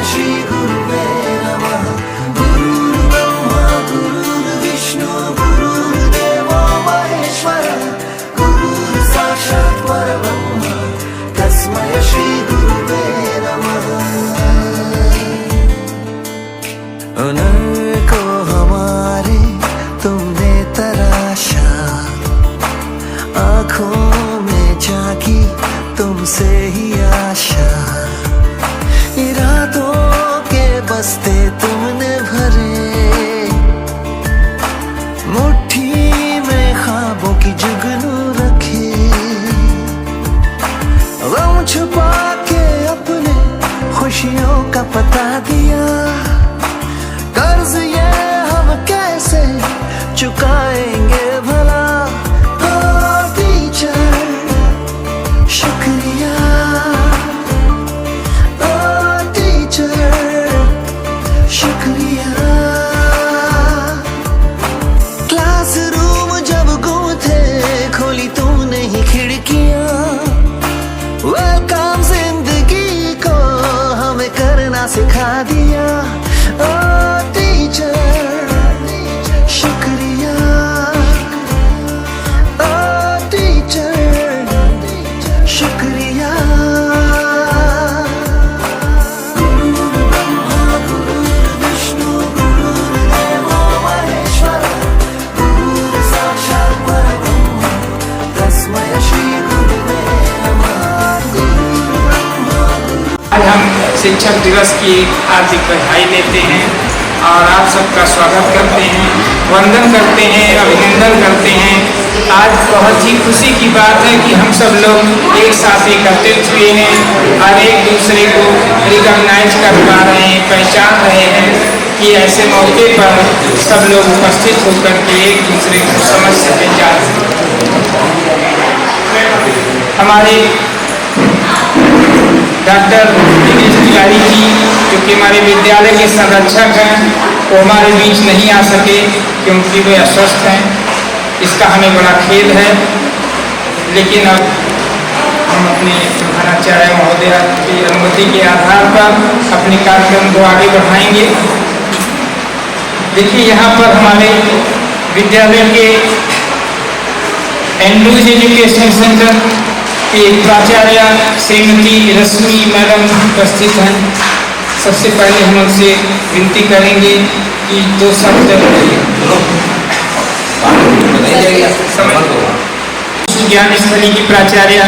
श्री गुरुवे नमः। गुरुर्ब्रह्मा गुरुर्विष्णु गुरुर्देवो महेश्वर, गुरुः साक्षात् परब्रह्म तस्मै श्री गुरुवे नमः। नर को हमारे तुमने तराशा, आँखों में जागी तुमसे ही आशा, इरादों के बस्ते तुमने भरे, मुट्ठी में ख्वाबों की जुगनू रखे, गम छुपा के अपने खुशियों का पता दिया, कर्ज ये हम कैसे चुकाएंगे भला। ओ टीचर शुक्रिया, ओ टीचर शुक्रिया। क्लासरूम जब गुम थे खोली तूने ही खिड़कियां, वेलकम जिंदगी को हमें करना सिखा दिया। ओ टीचर शुक्रिया, ओ टीचर शुक्रिया। गुरुर्ब्रह्मा गुरुर्विष्णु गुरुर्देवो महेश्वर, गुरुः साक्षात् परब्रह्म तस्मै श्री गुरुवे नमः। गुरुर्ब्रह्मा आज हम शिक्षक दिवस की हार्दिक बधाई देते हैं और आप सबका स्वागत करते हैं, वंदन करते हैं, अभिनंदन करते हैं। आज बहुत ही खुशी की बात है कि हम सब लोग एक साथ एकत्रित हुए हैं और एक दूसरे को रिकॉग्नाइज कर पा रहे हैं, पहचान रहे हैं कि ऐसे मौके पर सब लोग उपस्थित होकर के एक दूसरे को समझ सकें। जा हमारे डॉक्टर दिनेश तिवारी जी जो कि हमारे विद्यालय के संरक्षक हैं, वो हमारे बीच नहीं आ सके क्योंकि वे अस्वस्थ हैं। इसका हमें बड़ा खेद है, लेकिन अब हम अपने प्रधानाचार्य महोदय की अनुमति के आधार पर अपने कार्यक्रम को आगे बढ़ाएंगे। देखिए, यहाँ पर हमारे विद्यालय के एंड्रूज एजुकेशन सेंटर की प्राचार्य श्रीमती रश्मि मैडम उपस्थित हैं। सबसे पहले हम उनसे विनती करेंगे कि दो शब्द ज्ञान स्थली की प्राचार्य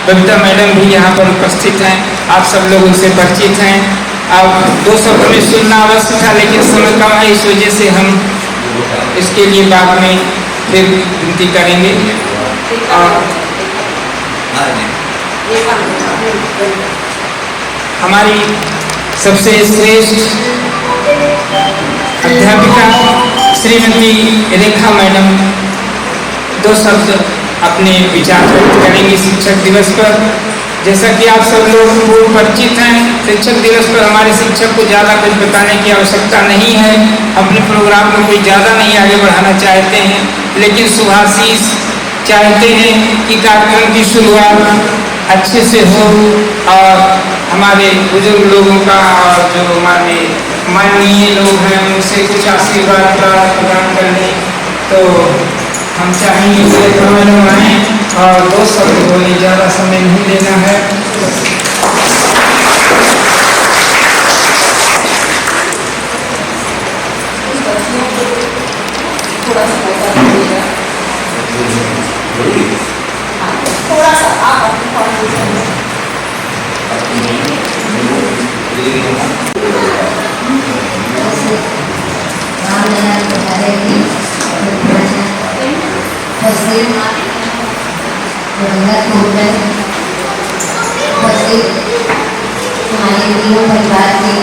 बबीता मैडम भी यहाँ पर उपस्थित हैं। आप सब लोग उनसे परिचित हैं। अब दो शब्द में सुनना अवश्य था, लेकिन समय कम है, इस वजह से हम इसके लिए बाद में फिर विनती करेंगे। और हमारी सबसे श्रेष्ठ अध्यापिका श्रीमती रेखा मैडम दो शब्द अपने विचार व्यक्त करेंगे शिक्षक दिवस पर। जैसा कि आप सब लोग पूर्व परिचित हैं, शिक्षक दिवस पर हमारे शिक्षक को ज़्यादा कुछ बताने की आवश्यकता नहीं है। अपने प्रोग्राम को कोई ज़्यादा नहीं आगे बढ़ाना चाहते हैं, लेकिन शुभाशीष चाहते हैं कि कार्यक्रम की शुरुआत अच्छे से हो और हमारे बुजुर्ग लोगों का और जो हमारे माननीय लोग हैं उनसे कुछ आशीर्वाद प्रदान करने। तो हम चाहेंगे कि प्रबंधन आए और दो शब्द बोले, ज़्यादा समय नहीं देना है। थोड़ा सा आप हमारे तीनों परिवार के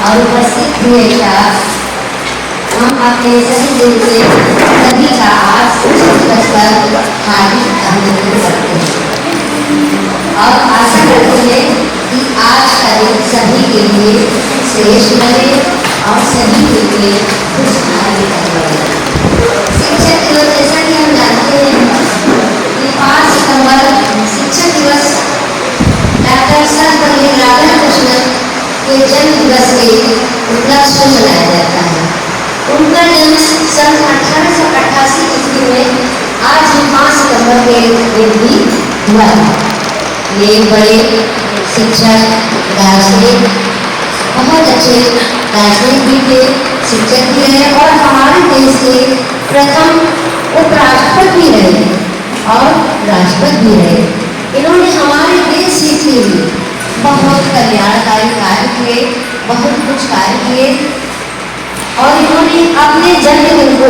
और उपस्थित हुए स्टाफ, हम अपने सभी दिल से सभी का आज शिक्षक दिवस पर हार्दिक अभिनंदन करते हैं और आशा करते हैं कि आज का दिन सभी के लिए श्रेष्ठ बने और सभी के लिए खुशहाली बने। शिक्षक दिवस जैसा कि हम जानते हैं कि 5 सितंबर शिक्षक दिवस डॉक्टर सर्वपल्ली राधाकृष्णन जन्म दिवस के उपलक्ष्य में मनाया जाता है। उनका जन्म सन 1888 ईस्वी में आज ही 5 सितंबर के दिन भी हुआ है। ये बड़े शिक्षक, दार्शनिक, बहुत अच्छे दार्शनिक भी थे, शिक्षक भी रहे और हमारे देश के प्रथम उपराष्ट्रपति भी रहे और राष्ट्रपति भी रहे। इन्होंने हमारे देश के लिए बहुत कल्याणकारी कार्य किए, बहुत कुछ कार्य किए और इन्होंने अपने जन्मदिन को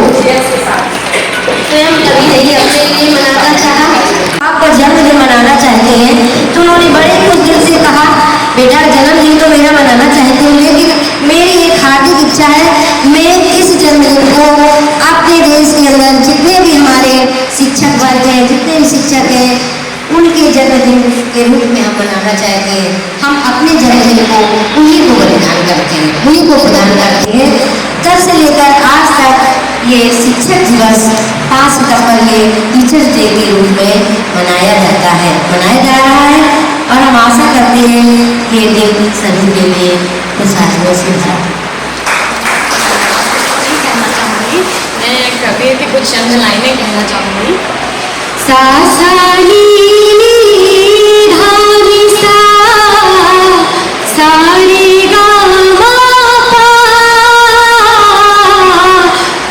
स्वयं कभी नहीं अपने लिए मनाना चाहा। आप जन्मदिन मनाना चाहते हैं तो उन्होंने बड़े खुश दिल से कहा, बेटा जन्मदिन तो मेरा मनाना चाहते हैं, लेकिन मेरी एक हार्दिक इच्छा है, मैं इस जन्मदिन को अपने देश के अंदर जितने भी हमारे शिक्षक वर्ग हैं, जितने भी शिक्षक हैं, उनके जन्मदिन के रूप में हम मनाना चाहते हैं। हम अपने जन्मदिन को उन्हीं को बलिदान करते हैं, उन्हीं को प्रदान करते हैं। तब से लेकर आज तक ये शिक्षक दिवस 5 सितंबर ये टीचर्स डे के रूप में मनाया जाता है, मनाया जा रहा है और हम आशा करते हैं कि ये दिन सभी के लिए खुशहाली से था। मैं कवि की कुछ चंद लाइनें कहना चाहूँगी। सासानी धानी सा सारे गामा पा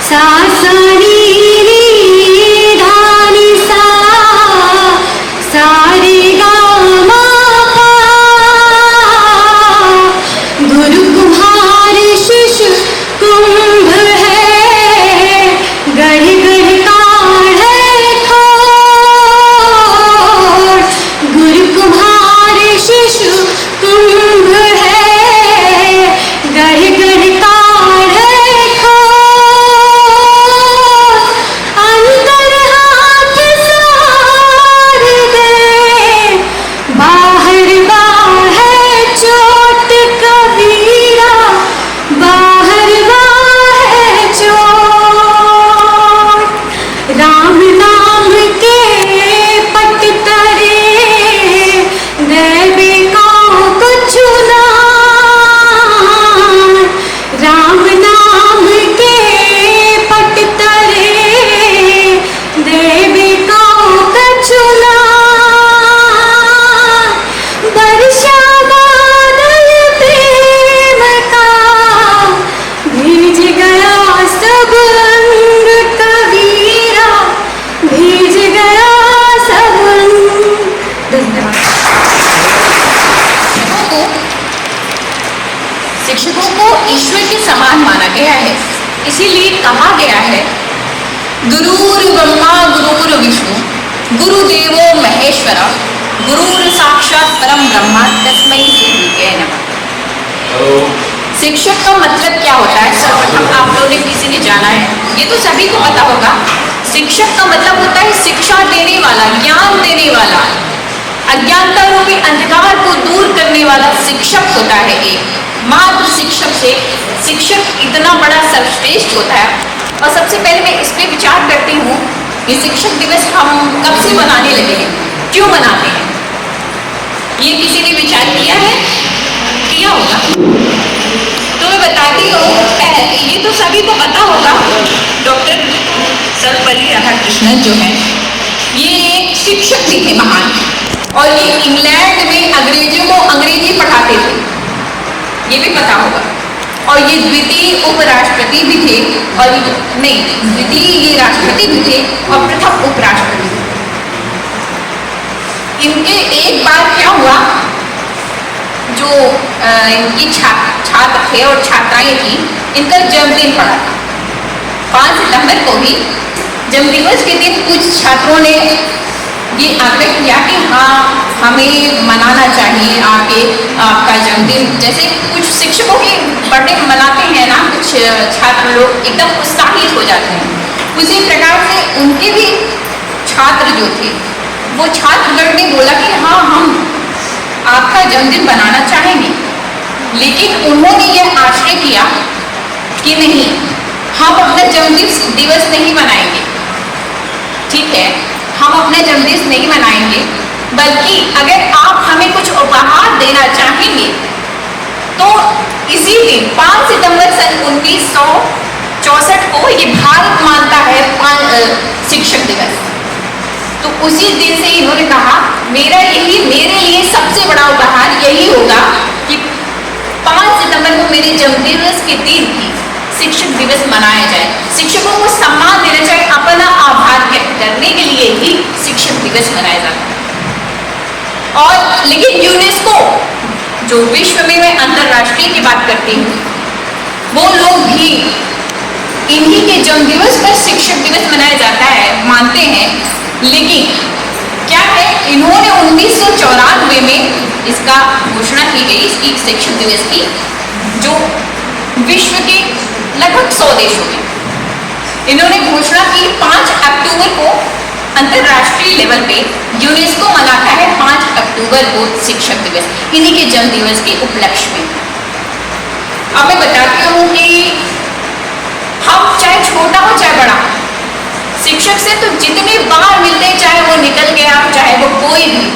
सासानी धानी सा सारे गामा पा गुरु कुम्हार शिष्य कुंभ है गढ़ गढ़ का गुरु कुम्हार शिशु कुंभ है गढ़ गढ़ कार अंदर हाथ सार दे बाहर बाहर चोट कबीरा बाहर बाहर चोट राम नाम के पट तरे देवी को चुना राम नाम के पट तरे देवी को चुना वर्षा बादल प्रेम का भीज गया सब अंग कबीरा भीज गया सब अंग। धन्यवाद। शिक्षकों को ईश्वर के समान माना गया है, इसीलिए कहा गया है गुरुर् ब्रह्मा गुरुर् विष्णु गुरुदेवो महेश्वरा गुरुर् साक्षात परम ब्रह्मा तस्मै श्री गुरुवे नमः। शिक्षक का मतलब क्या होता है? सर्वप्रथम आप लोगों ने किसी ने जाना है, ये तो सभी को पता होगा। शिक्षक का मतलब होता है शिक्षा देने वाला, ज्ञान देने वाला, अज्ञानता रूपी अंधकार को दूर करने वाला शिक्षक होता है। एक मात्र शिक्षक से शिक्षक इतना बड़ा सर्वश्रेष्ठ होता है। और सबसे पहले मैं इस पर विचार करती हूँ कि शिक्षक दिवस हम कब से मनाने लगे हैं, क्यों मनाते हैं? ये किसी ने विचार किया है? किया होगा तो मैं बताती हूँ। ये तो सभी को पता होगा, डॉक्टर सर्वपल्ली राधाकृष्णन जो है ये एक शिक्षक भी थे महान, और ये इंग्लैंड में अंग्रेजों को अंग्रेजी पढ़ाते थे, ये भी पता होगा। और ये द्वितीय उपराष्ट्रपति भी थे, और नहीं द्वितीय ये राष्ट्रपति भी थे और प्रथम उपराष्ट्रपति थे। इनके एक बार क्या हुआ, जो इनकी छात्र थे और छात्राएं थी, इनका जन्मदिन पड़ा था 5 सितंबर को ही। जन्मदिवस के दिन कुछ छात्रों ने ये आग्रह किया कि हाँ हमें मनाना चाहिए आपका जन्मदिन। जैसे कुछ शिक्षकों के बर्थडे मनाते हैं ना, कुछ छात्र लोग एकदम उत्साहित हो जाते हैं, उसी प्रकार से उनके भी छात्र जो थे वो छात्रगण ने बोला कि हाँ हम आपका जन्मदिन बनाना चाहेंगे। लेकिन उन्होंने यह आश्रय किया कि नहीं, हम अपना जन्मदिन दिवस नहीं मनाएंगे, ठीक है, हम अपना जन्मदिन नहीं मनाएंगे, बल्कि अगर आप हमें कुछ उपहार देना चाहेंगे तो दिन 5 सितंबर सन 1964 को ये भारत मानता है शिक्षक दिवस। तो उसी दिन से इन्होंने कहा मेरे लिए सबसे बड़ा उपहार यही होगा कि 5 सितंबर को मेरे जन्मदिवस के दिन ही शिक्षक दिवस मनाया जाए। शिक्षकों को सम्मान देना चाहिए, अपना आभार व्यक्त करने के लिए ही शिक्षक दिवस मनाया जाता है। और लेकिन यूनेस्को, जो विश्व में मैं अंतरराष्ट्रीय की बात करती हूँ, वो लोग भी इन्हीं के जन्मदिवस पर शिक्षक दिवस मनाया जाता है मानते हैं। लेकिन क्या है, इन्होंने 1994 में इसका घोषणा की गई, इसकी शिक्षक दिवस की, जो विश्व के लगभग 100 देशों में इन्होंने घोषणा की 5 अक्टूबर को अंतरराष्ट्रीय लेवल पे यूनेस्को मनाता है 5 अक्टूबर को शिक्षक दिवस इन्हीं के जन्म दिवस के उपलक्ष्य में। अब मैं बताती हूँ कि हम चाहे छोटा हो चाहे बड़ा, शिक्षक से तो जितने बार मिलते हैं, चाहे वो निकल गया चाहे वो कोई भी,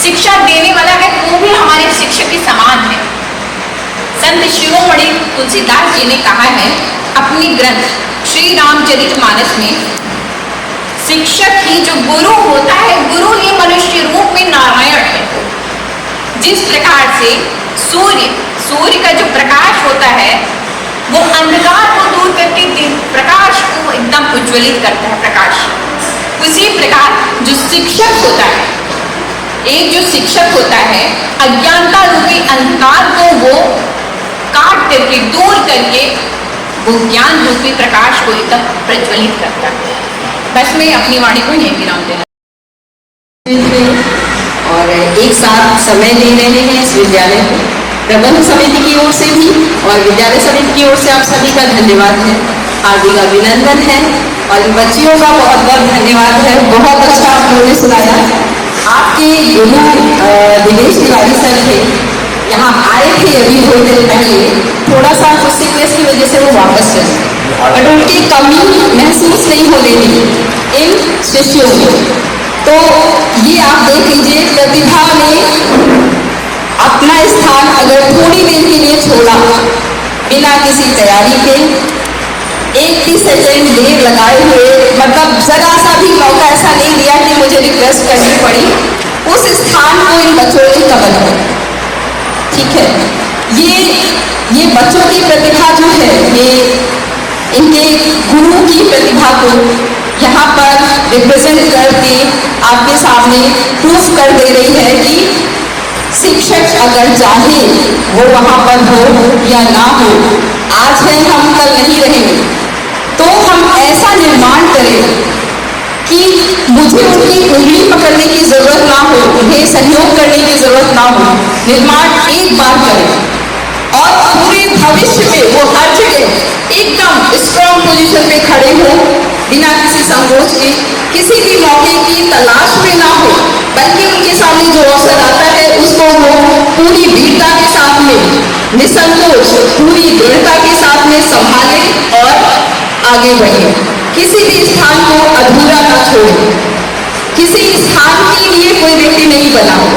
शिक्षा देने वाला है वो भी हमारे शिक्षक के समान है। संत शिरोमणि तुलसीदास जी ने कहा है अपनी ग्रंथ श्री रामचरितमानस में, शिक्षक ही जो गुरु होता है, गुरु ही मनुष्य रूप में नारायण है। जिस प्रकार से सूर्य का जो प्रकाश होता है वो अंधकार को दूर करके दिन प्रकाश को एकदम उज्ज्वलित करता है प्रकाश, उसी प्रकार जो शिक्षक होता है, एक जो शिक्षक होता है अज्ञानता रूपी अंधकार को वो काट करके दूर करके वो ज्ञान रूपी प्रकाश को एकदम प्रज्वलित करता है। बस मैं अपनी वाणी को यही विराम देना और एक साथ समय दे रहे हैं इस विद्यालय को। प्रबंध समिति की ओर से भी और विद्यालय समिति की ओर से आप सभी का धन्यवाद है, हार्दिक अभिनंदन है। और बच्चियों का बहुत बहुत धन्यवाद है, बहुत अच्छा आप लोगों ने सुनाया। आपके गुरु दिनेश तिवारी सर थे, यहाँ आए थे अभी थोड़ी देर पहले, थोड़ा सा कुछ सिकनेस की वजह से वो वापस चले, बट उनकी कमी महसूस नहीं होने दी इन शिष्यों में। तो ये आप देख लीजिए, प्रतिभा ने अपना स्थान अगर थोड़ी देर के लिए छोड़ा बिना किसी तैयारी के, एक भी सेकेंड देर लगाए हुए, मतलब जरा सा भी मौका ऐसा नहीं दिया कि मुझे रिक्वेस्ट करनी पड़ी, उस स्थान को इन बच्चों ने कवर किया। ठीक है, ये बच्चों की प्रतिभा जो है, ये इनके गुरु की प्रतिभा को यहाँ पर रिप्रेजेंट करके आपके सामने प्रूफ कर दे रही है कि शिक्षक अगर चाहे वो वहाँ पर हो या ना हो, आज है हम कल नहीं रहेंगे, तो हम ऐसा निर्माण करें कि मुझे उनकी उंगली पकड़ने की जरूरत ना हो, उन्हें सहयोग करने की जरूरत ना हो। निर्माण एक बार करें और पूरे भविष्य में वो हर जगह एकदम स्ट्रॉन्ग पोजीशन पे खड़े हो, बिना किसी संकोच के, किसी भी मौके की तलाश में ना हो, बल्कि उनके सामने जो अवसर आता है उसको वो पूरी वीरता के साथ में, निसंकोच, पूरी दृढ़ता के साथ में संभाले और आगे बढ़े। किसी भी स्थान को अधूरा ना छोड़े। किसी स्थान के लिए कोई व्यक्ति नहीं बना हो।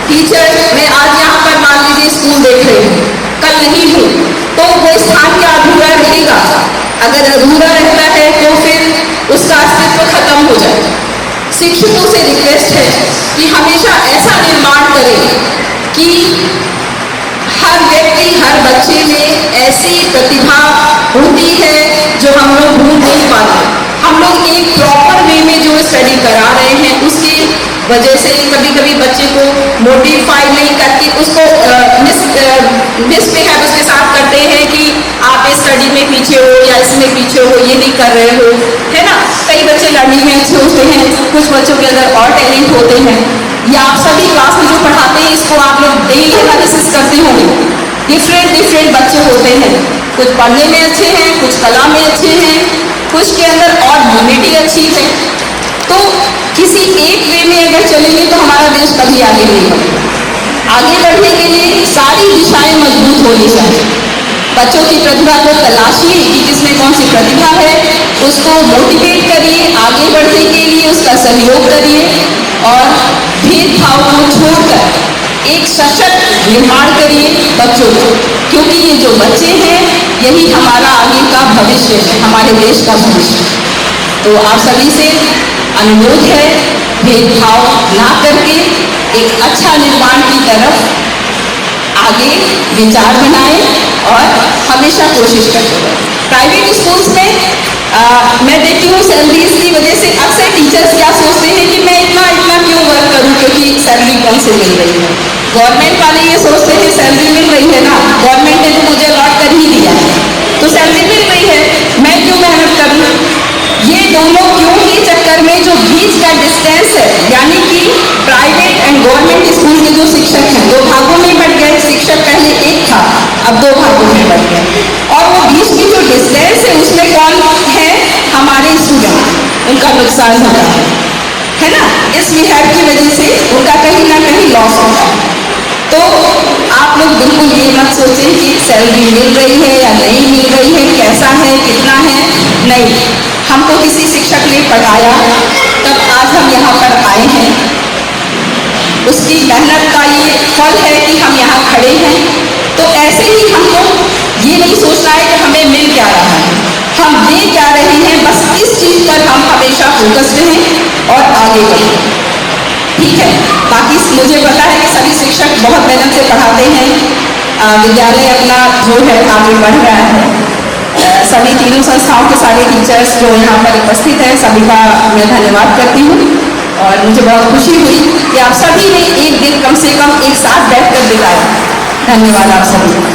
टीचर, मैं आज यहाँ पर मान लीजिए स्कूल देख रही हूँ, कल नहीं हूँ, तो वो स्थान क्या अधूरा रहेगा? अगर अधूरा रहता है तो फिर उसका अस्तित्व खत्म हो जाए। शिक्षकों से रिक्वेस्ट है कि हमेशा ऐसा निर्माण करें कि हर व्यक्ति, हर बच्चे में ऐसी प्रतिभा होती है जो हम लोग भूल नहीं पाते। हम लोग एक प्रॉपर वे में जो स्टडी करा रहे हैं उसकी वजह से कभी कभी बच्चे को मोटिफाई नहीं करके उसको मिसबिहेव उसके साथ करते हैं कि आप इस स्टडी में पीछे हो या इसमें पीछे हो, ये नहीं कर रहे हो, है ना। कई बच्चे लर्निंग में अच्छे होते हैं, कुछ बच्चों के अंदर और टैलेंट होते हैं। या आप सभी क्लास में जो पढ़ाते हैं इसको आप लोग डेली एनालिसिस करते होंगे। डिफरेंट बच्चे होते हैं, कुछ पढ़ने में अच्छे हैं, कुछ कला में अच्छे हैं, कुछ के अंदर और यूनिटी अच्छी है। तो किसी एक वे में अगर चलेंगे तो हमारा देश कभी आगे नहीं बढ़ेगा। आगे बढ़ने के लिए सारी दिशाएं मजबूत होनी चाहिए। बच्चों की प्रतिभा को तलाशिए कि किसमें कौन सी प्रतिभा है, उसको मोटिवेट करिए, आगे बढ़ने के लिए उसका सहयोग करिए और भेदभाव को छोड़कर एक सशक्त निर्माण करिए बच्चों को, क्योंकि ये जो बच्चे हैं यही हमारा आगे का भविष्य है, हमारे देश का भविष्य। तो आप सभी से अनुरोध है, भेदभाव ना करके एक अच्छा निर्माण की तरफ आगे विचार बनाएं और हमेशा कोशिश करते रहें। प्राइवेट स्कूल्स में मैं देखती हूँ सैलरीज की वजह से अक्सर टीचर्स क्या सोचते हैं कि मैं इतना क्यों वर्क करूँ, क्योंकि सैलरी कौन से मिल रही है। गवर्नमेंट वाले ये सोचते हैं सैलरी मिल रही है ना, गवर्नमेंट ने तो मुझे अलॉट कर ही दिया है, तो सैलरी मिल रही है, मैं क्यों मेहनत करूँ। ये दोनों क्यों के चक्कर में जो बीच का डिस्टेंस है, यानी कि प्राइवेट एंड गवर्नमेंट स्कूल के जो शिक्षक हैं दो भागों में बढ़ गए। शिक्षक पहले एक था, अब दो भागों में बढ़ गए, और वो बीच की जो डिस्टेंस है उसमें कौन है, हमारे स्टूडेंट, उनका नुकसान होता है ना। इस बिहेव की वजह से उनका कहीं ना कहीं लॉस होता है। तो आप लोग बिल्कुल ये मत सोचें कि सैलरी मिल रही है या नहीं मिल रही है, कैसा है, कितना है, नहीं। हमको किसी शिक्षक ने पढ़ाया, तब आज हम यहाँ पर आए हैं, उसकी मेहनत का ये फल है कि हम यहाँ खड़े हैं। तो ऐसे ही हमको ये नहीं सोचना है कि हमें मिल क्या रहा है, हम दे क्या रहे हैं, बस इस चीज पर हम हमेशा फोकस रहें और आगे बढ़ें, ठीक है। बाकी मुझे पता है कि सभी शिक्षक बहुत मेहनत से पढ़ाते हैं, विद्यालय अपना जो है आगे बढ़ रहा है। सभी तीनों संस्थाओं के सारे टीचर्स जो यहाँ पर उपस्थित हैं, सभी का मैं धन्यवाद करती हूँ, और मुझे बहुत खुशी हुई कि आप सभी ने एक दिन कम से कम एक साथ बैठकर बिताया। धन्यवाद आप सभी का।